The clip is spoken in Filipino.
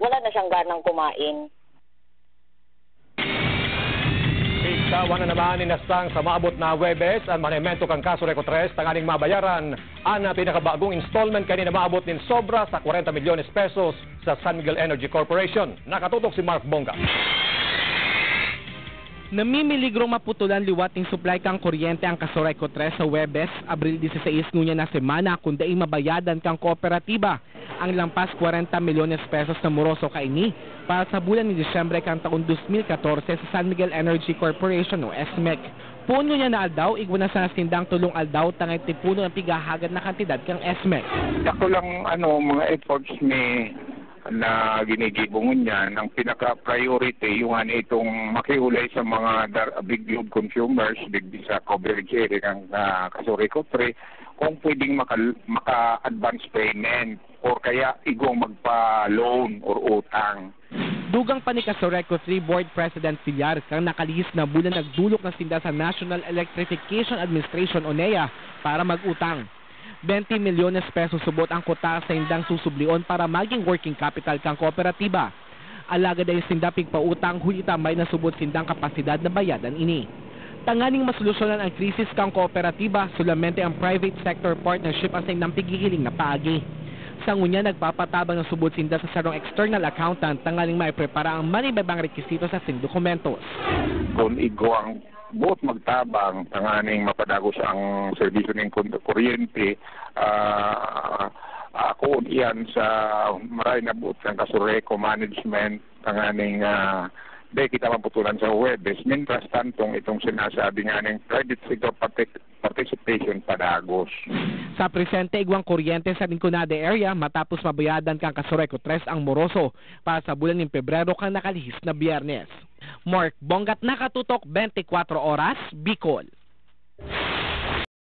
wala na siyang ganang kumain. Igsawa na naman inastang sa maabot na Huwebes ang manimento kang kaso Reco 3 tanganing mabayaran ang pinakabagong installment kanina maabot din sobra sa 40 milyones pesos sa San Miguel Energy Corporation. Nakatutok si Mark Bonga. Namimiligro maputulan liwating supply kang kuryente ang Kasoreco 3 sa Huwebes, Abril 16 ngunya na semana kung daing mabayadan kang kooperatiba ang lampas 40 milyones pesos na moroso kaini para sa bulan ni Disyembre kang taon 2014 sa San Miguel Energy Corporation o SMEC. Puno niya na aldaw, igwa na sa sindang tulong aldaw tangay tipuno ang pigahagad na kantidad kang SMEC. Ako lang mga efforts ni na ginigibungon niya, ang pinaka-priority yung itong makiulay sa mga big load consumers digdi sa coverage area ng Kasoreco 3 kung pwedeng maka-advance payment or kaya igong magpa-loan or utang. Dugang pa ni Kasoreco 3 Board President Villar kang nakalihis na bulan nagdulok na sinda sa National Electrification Administration o NEA para mag-utang. 20 milyones pesos subot ang kota sa indang susublion para maging working capital kang kooperatiba. Alaga dahil sinda pigpautang huli tambay na subot sindang kapasidad na bayadan ini. Tanganing masolusyonan ang krisis kang kooperatiba, solamente ang private sector partnership ang sindang pigihiling na paagi. Sa ngunya nagpapatabang ng subot sinda sa sarong external accountant tanganing maiprepara ang manibabang rekisito sa sing dokumentos. Kung igwang buot magtabang tanganing mapadagos ang serbisyo ng kuryente, ako iyan sa maray na buot ng Kasoreco management tanganing di kita maputulan sa Huwebes. Mientras tantong itong sinasabi nga ng private sector participation padagos. Sa presente igwang kuryente sa Rinconada area matapos mabayadan kang Kasoreco 3 ang moroso para sa bulan ng Pebrero kang nakalihis na Biyernes. Mark Bongat, nakatutok 24 oras, Bicol.